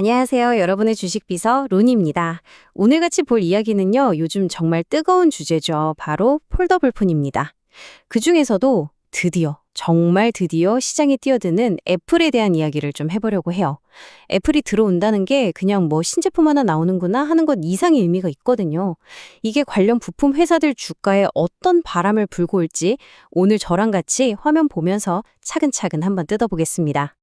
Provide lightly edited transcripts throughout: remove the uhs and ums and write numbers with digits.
안녕하세요. 여러분의 주식 비서 론입니다. 오늘 같이 볼 이야기는요, 요즘 정말 뜨거운 주제죠. 바로 폴더블 폰입니다. 그중에서도 정말 드디어 시장에 뛰어드는 애플에 대한 이야기를 좀 해보려고 해요. 애플이 들어온다는 게 그냥 뭐 신제품 하나 나오는구나 하는 것 이상의 의미가 있거든요. 이게 관련 부품 회사들 주가에 어떤 바람을 불고 올지 오늘 저랑 같이 화면 보면서 차근차근 한번 뜯어보겠습니다.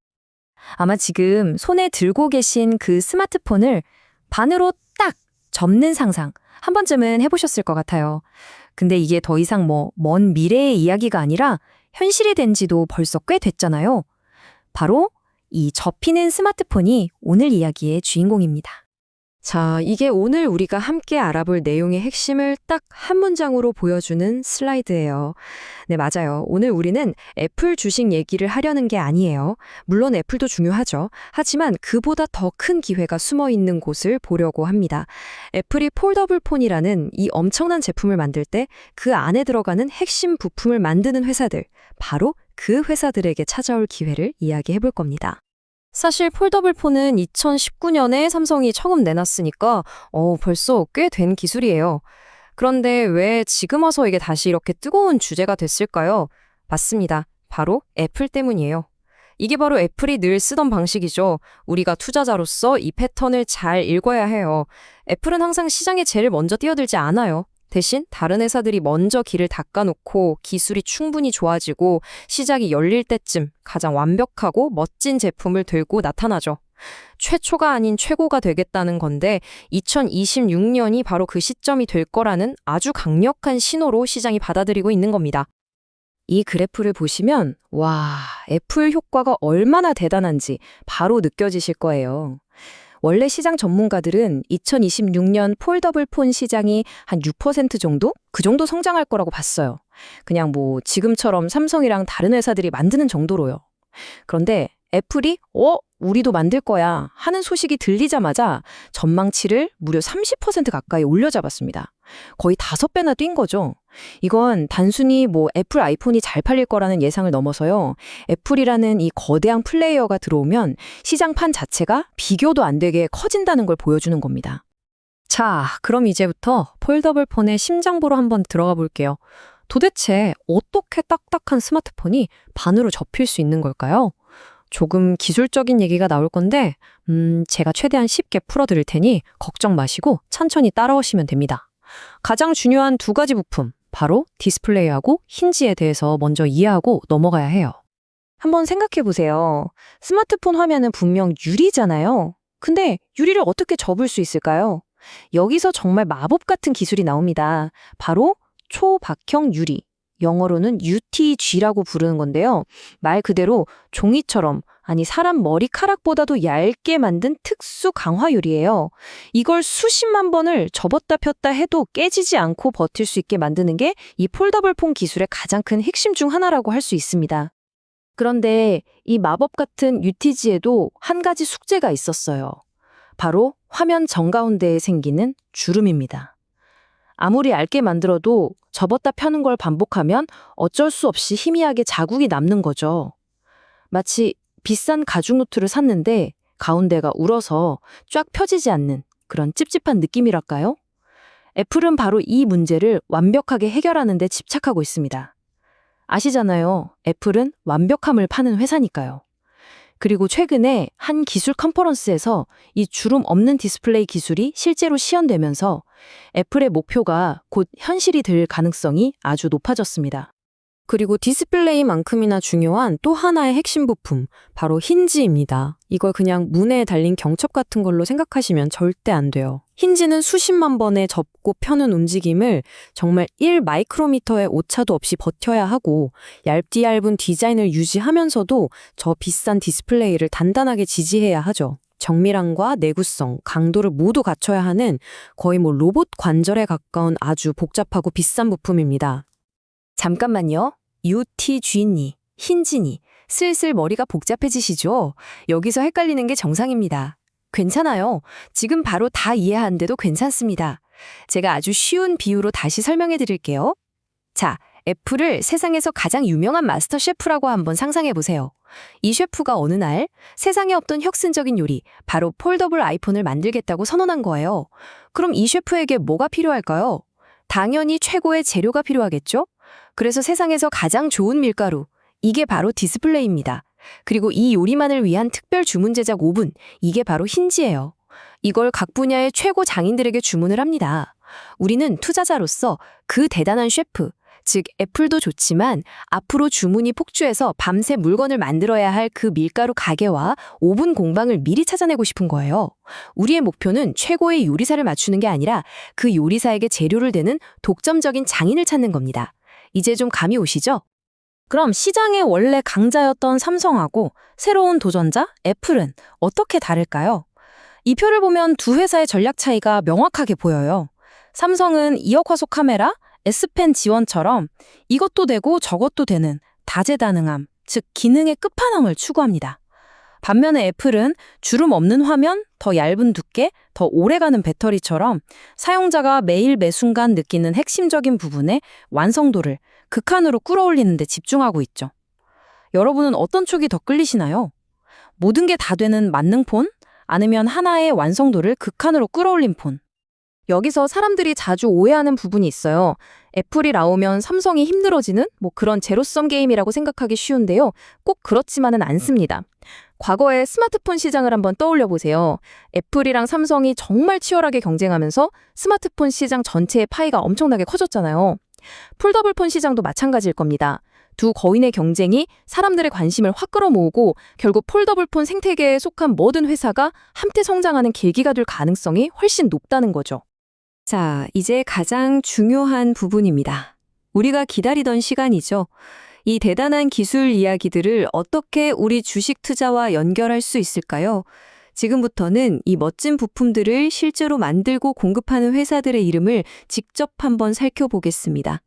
아마 지금 손에 들고 계신 그 스마트폰을 반으로 딱 접는 상상 한 번쯤은 해보셨을 것 같아요. 근데 이게 더 이상 먼 미래의 이야기가 아니라 현실이 된 지도 벌써 꽤 됐잖아요. 바로 이 접히는 스마트폰이 오늘 이야기의 주인공입니다. 자, 이게 오늘 우리가 함께 알아볼 내용의 핵심을 딱 한 문장으로 보여주는 슬라이드예요. 네, 맞아요. 오늘 우리는 애플 주식 얘기를 하려는 게 아니에요. 물론 애플도 중요하죠. 하지만 그보다 더 큰 기회가 숨어 있는 곳을 보려고 합니다. 애플이 폴더블 폰이라는 이 엄청난 제품을 만들 때 그 안에 들어가는 핵심 부품을 만드는 회사들, 바로 그 회사들에게 찾아올 기회를 이야기해 볼 겁니다. 사실 폴더블 폰은 2019년에 삼성이 처음 내놨으니까 벌써 꽤 된 기술이에요. 그런데 왜 지금 와서 이게 다시 이렇게 뜨거운 주제가 됐을까요? 맞습니다. 바로 애플 때문이에요. 이게 바로 애플이 늘 쓰던 방식이죠. 우리가 투자자로서 이 패턴을 잘 읽어야 해요. 애플은 항상 시장에 제일 먼저 뛰어들지 않아요. 대신 다른 회사들이 먼저 길을 닦아놓고 기술이 충분히 좋아지고 시장이 열릴 때쯤 가장 완벽하고 멋진 제품을 들고 나타나죠. 최초가 아닌 최고가 되겠다는 건데 2026년이 바로 그 시점이 될 거라는 아주 강력한 신호로 시장이 받아들이고 있는 겁니다. 이 그래프를 보시면 애플 효과가 얼마나 대단한지 바로 느껴지실 거예요. 원래 시장 전문가들은 2026년 폴더블 폰 시장이 한 6% 정도? 그 정도 성장할 거라고 봤어요. 그냥 지금처럼 삼성이랑 다른 회사들이 만드는 정도로요. 그런데 애플이 우리도 만들 거야 하는 소식이 들리자마자 전망치를 무려 30% 가까이 올려잡았습니다. 거의 5배나 뛴 거죠. 이건 단순히 애플 아이폰이 잘 팔릴 거라는 예상을 넘어서요. 애플이라는 이 거대한 플레이어가 들어오면 시장판 자체가 비교도 안 되게 커진다는 걸 보여주는 겁니다. 자, 그럼 이제부터 폴더블 폰의 심장보로 한번 들어가 볼게요. 도대체 어떻게 딱딱한 스마트폰이 반으로 접힐 수 있는 걸까요? 조금 기술적인 얘기가 나올 건데 제가 최대한 쉽게 풀어드릴 테니 걱정 마시고 천천히 따라오시면 됩니다. 가장 중요한 두 가지 부품, 바로 디스플레이하고 힌지에 대해서 먼저 이해하고 넘어가야 해요. 한번 생각해 보세요. 스마트폰 화면은 분명 유리잖아요. 근데 유리를 어떻게 접을 수 있을까요? 여기서 정말 마법 같은 기술이 나옵니다. 바로 초박형 유리. 영어로는 UTG라고 부르는 건데요. 말 그대로 종이처럼, 아니 사람 머리카락보다도 얇게 만든 특수 강화유리예요. 이걸 수십만 번을 접었다 폈다 해도 깨지지 않고 버틸 수 있게 만드는 게 이 폴더블 폰 기술의 가장 큰 핵심 중 하나라고 할 수 있습니다. 그런데 이 마법 같은 UTG에도 한 가지 숙제가 있었어요. 바로 화면 정가운데에 생기는 주름입니다. 아무리 얇게 만들어도 접었다 펴는 걸 반복하면 어쩔 수 없이 희미하게 자국이 남는 거죠. 마치 비싼 가죽 노트를 샀는데 가운데가 울어서 쫙 펴지지 않는 그런 찝찝한 느낌이랄까요? 애플은 바로 이 문제를 완벽하게 해결하는 데 집착하고 있습니다. 아시잖아요. 애플은 완벽함을 파는 회사니까요. 그리고 최근에 한 기술 컨퍼런스에서 이 주름 없는 디스플레이 기술이 실제로 시연되면서 애플의 목표가 곧 현실이 될 가능성이 아주 높아졌습니다. 그리고 디스플레이만큼이나 중요한 또 하나의 핵심 부품, 바로 힌지입니다. 이걸 그냥 문에 달린 경첩 같은 걸로 생각하시면 절대 안 돼요. 힌지는 수십만 번의 접고 펴는 움직임을 정말 1마이크로미터의 오차도 없이 버텨야 하고 얇디 얇은 디자인을 유지하면서도 저 비싼 디스플레이를 단단하게 지지해야 하죠. 정밀함과 내구성, 강도를 모두 갖춰야 하는 거의 로봇 관절에 가까운 아주 복잡하고 비싼 부품입니다. 잠깐만요. UTG니, 힌지니, 슬슬 머리가 복잡해지시죠? 여기서 헷갈리는 게 정상입니다. 괜찮아요. 지금 바로 다 이해하는데도 괜찮습니다. 제가 아주 쉬운 비유로 다시 설명해 드릴게요. 자, 애플을 세상에서 가장 유명한 마스터 셰프라고 한번 상상해 보세요. 이 셰프가 어느 날 세상에 없던 혁신적인 요리, 바로 폴더블 아이폰을 만들겠다고 선언한 거예요. 그럼 이 셰프에게 뭐가 필요할까요? 당연히 최고의 재료가 필요하겠죠? 그래서 세상에서 가장 좋은 밀가루, 이게 바로 디스플레이입니다. 그리고 이 요리만을 위한 특별 주문 제작 오븐, 이게 바로 힌지예요. 이걸 각 분야의 최고 장인들에게 주문을 합니다. 우리는 투자자로서 그 대단한 셰프, 즉 애플도 좋지만 앞으로 주문이 폭주해서 밤새 물건을 만들어야 할 그 밀가루 가게와 오븐 공방을 미리 찾아내고 싶은 거예요. 우리의 목표는 최고의 요리사를 맞추는 게 아니라 그 요리사에게 재료를 대는 독점적인 장인을 찾는 겁니다. 이제 좀 감이 오시죠? 그럼 시장의 원래 강자였던 삼성하고 새로운 도전자 애플은 어떻게 다를까요? 이 표를 보면 두 회사의 전략 차이가 명확하게 보여요. 삼성은 이역 화소 카메라, S펜 지원처럼 이것도 되고 저것도 되는 다재다능함, 즉 기능의 끝판왕을 추구합니다. 반면에 애플은 주름 없는 화면, 더 얇은 두께, 더 오래가는 배터리처럼 사용자가 매일 매 순간 느끼는 핵심적인 부분의 완성도를 극한으로 끌어올리는 데 집중하고 있죠. 여러분은 어떤 쪽이 더 끌리시나요? 모든 게 다 되는 만능 폰? 아니면 하나의 완성도를 극한으로 끌어올린 폰? 여기서 사람들이 자주 오해하는 부분이 있어요. 애플이 나오면 삼성이 힘들어지는 그런 제로섬 게임이라고 생각하기 쉬운데요. 꼭 그렇지만은 않습니다. 과거의 스마트폰 시장을 한번 떠올려 보세요. 애플이랑 삼성이 정말 치열하게 경쟁하면서 스마트폰 시장 전체의 파이가 엄청나게 커졌잖아요. 폴더블폰 시장도 마찬가지일 겁니다. 두 거인의 경쟁이 사람들의 관심을 확 끌어모으고 결국 폴더블폰 생태계에 속한 모든 회사가 함께 성장하는 계기가 될 가능성이 훨씬 높다는 거죠. 자, 이제 가장 중요한 부분입니다. 우리가 기다리던 시간이죠. 이 대단한 기술 이야기들을 어떻게 우리 주식 투자와 연결할 수 있을까요? 지금부터는 이 멋진 부품들을 실제로 만들고 공급하는 회사들의 이름을 직접 한번 살펴보겠습니다.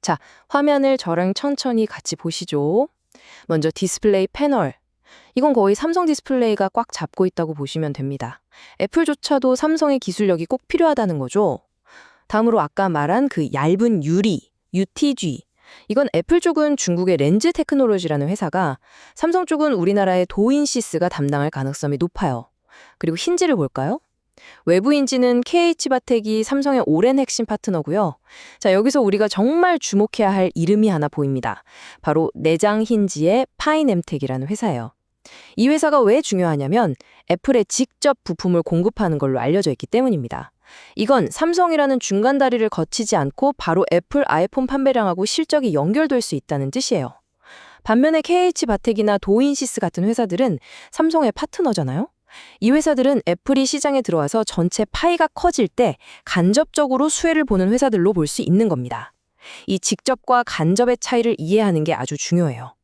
자, 화면을 저랑 천천히 같이 보시죠. 먼저 디스플레이 패널. 이건 거의 삼성 디스플레이가 꽉 잡고 있다고 보시면 됩니다. 애플조차도 삼성의 기술력이 꼭 필요하다는 거죠. 다음으로 아까 말한 그 얇은 유리, UTG. 이건 애플 쪽은 중국의 렌즈 테크놀로지라는 회사가, 삼성 쪽은 우리나라의 도인시스가 담당할 가능성이 높아요. 그리고 힌지를 볼까요? 외부 힌지는 KH바텍이 삼성의 오랜 핵심 파트너고요. 자, 여기서 우리가 정말 주목해야 할 이름이 하나 보입니다. 바로 내장 힌지의 파이넴텍이라는 회사예요. 이 회사가 왜 중요하냐면 애플에 직접 부품을 공급하는 걸로 알려져 있기 때문입니다. 이건 삼성이라는 중간 다리를 거치지 않고 바로 애플 아이폰 판매량하고 실적이 연결될 수 있다는 뜻이에요. 반면에 KH바텍이나 도인시스 같은 회사들은 삼성의 파트너잖아요. 이 회사들은 애플이 시장에 들어와서 전체 파이가 커질 때 간접적으로 수혜를 보는 회사들로 볼 수 있는 겁니다. 이 직접과 간접의 차이를 이해하는 게 아주 중요해요.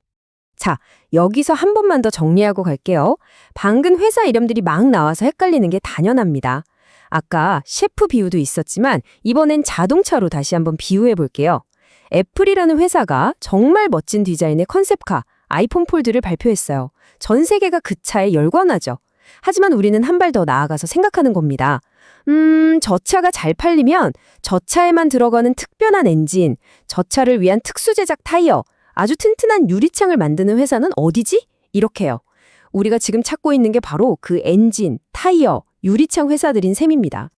자, 여기서 한 번만 더 정리하고 갈게요. 방금 회사 이름들이 막 나와서 헷갈리는 게 당연합니다. 아까 셰프 비유도 있었지만 이번엔 자동차로 다시 한번 비유해 볼게요. 애플이라는 회사가 정말 멋진 디자인의 컨셉카, 아이폰 폴드를 발표했어요. 전 세계가 그 차에 열광하죠. 하지만 우리는 한 발 더 나아가서 생각하는 겁니다. 저 차가 잘 팔리면 저 차에만 들어가는 특별한 엔진, 저 차를 위한 특수 제작 타이어, 아주 튼튼한 유리창을 만드는 회사는 어디지? 이렇게요. 우리가 지금 찾고 있는 게 바로 그 엔진, 타이어, 유리창 회사들인 셈입니다.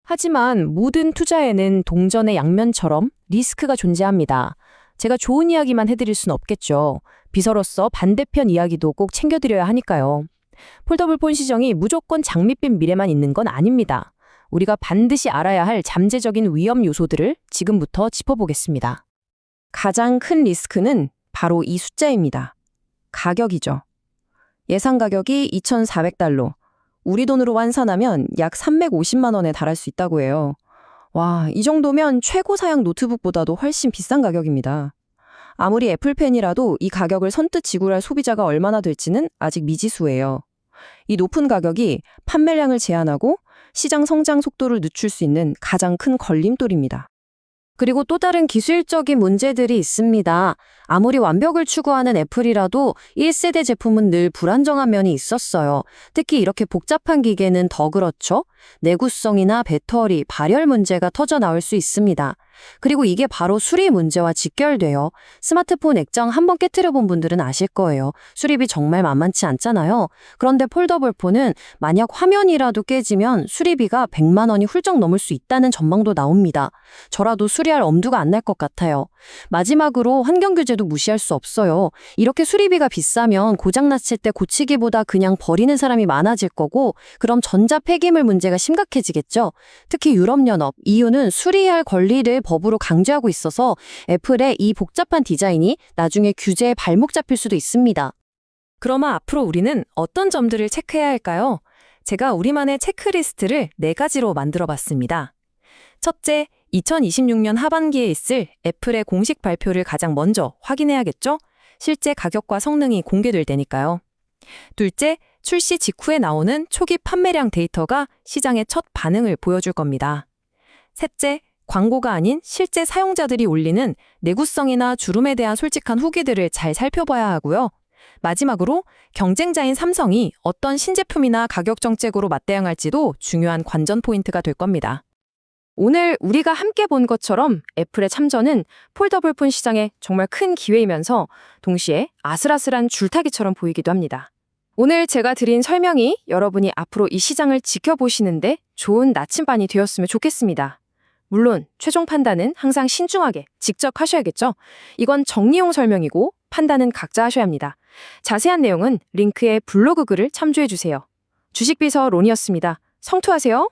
하지만 모든 투자에는 동전의 양면처럼 리스크가 존재합니다. 제가 좋은 이야기만 해드릴 순 없겠죠. 비서로서 반대편 이야기도 꼭 챙겨드려야 하니까요. 폴더블폰 시장이 무조건 장밋빛 미래만 있는 건 아닙니다. 우리가 반드시 알아야 할 잠재적인 위험 요소들을 지금부터 짚어보겠습니다. 가장 큰 리스크는 바로 이 숫자입니다. 가격이죠. 예상 가격이 $2,400. 우리 돈으로 환산하면 약 350만 원에 달할 수 있다고 해요. 와, 이 정도면 최고 사양 노트북보다도 훨씬 비싼 가격입니다. 아무리 애플팬이라도 이 가격을 선뜻 지불할 소비자가 얼마나 될지는 아직 미지수예요. 이 높은 가격이 판매량을 제한하고 시장 성장 속도를 늦출 수 있는 가장 큰 걸림돌입니다. 그리고 또 다른 기술적인 문제들이 있습니다. 아무리 완벽을 추구하는 애플이라도 1세대 제품은 늘 불안정한 면이 있었어요. 특히 이렇게 복잡한 기계는 더 그렇죠. 내구성이나 배터리, 발열 문제가 터져 나올 수 있습니다. 그리고 이게 바로 수리 문제와 직결돼요. 스마트폰 액정 한번 깨트려 본 분들은 아실 거예요. 수리비 정말 만만치 않잖아요. 그런데 폴더블 폰은 만약 화면이라도 깨지면 수리비가 100만 원이 훌쩍 넘을 수 있다는 전망도 나옵니다. 저라도 수리할 엄두가 안 날 것 같아요. 마지막으로 환경 규제도 무시할 수 없어요. 이렇게 수리비가 비싸면 고장 났을 때 고치기보다 그냥 버리는 사람이 많아질 거고, 그럼 전자 폐기물 문제가 심각해지겠죠. 특히 유럽연합, EU는 수리할 권리를 법으로 강조하고 있어서 애플의 이 복잡한 디자인이 나중에 규제에 발목 잡힐 수도 있습니다. 그러면 앞으로 우리는 어떤 점들을 체크해야 할까요? 제가 우리만의 체크리스트를 4가지로 만들어 봤습니다. 첫째, 2026년 하반기에 있을 애플의 공식 발표를 가장 먼저 확인해야겠죠? 실제 가격과 성능이 공개될 때니까요. 둘째, 출시 직후에 나오는 초기 판매량 데이터가 시장의 첫 반응을 보여줄 겁니다. 셋째, 광고가 아닌 실제 사용자들이 올리는 내구성이나 주름에 대한 솔직한 후기들을 잘 살펴봐야 하고요. 마지막으로 경쟁자인 삼성이 어떤 신제품이나 가격 정책으로 맞대응할지도 중요한 관전 포인트가 될 겁니다. 오늘 우리가 함께 본 것처럼 애플의 참전은 폴더블폰 시장에 정말 큰 기회이면서 동시에 아슬아슬한 줄타기처럼 보이기도 합니다. 오늘 제가 드린 설명이 여러분이 앞으로 이 시장을 지켜보시는데 좋은 나침반이 되었으면 좋겠습니다. 물론 최종 판단은 항상 신중하게 직접 하셔야겠죠. 이건 정리용 설명이고 판단은 각자 하셔야 합니다. 자세한 내용은 링크에 블로그 글을 참조해주세요. 주식비서 론이었습니다. 성투하세요.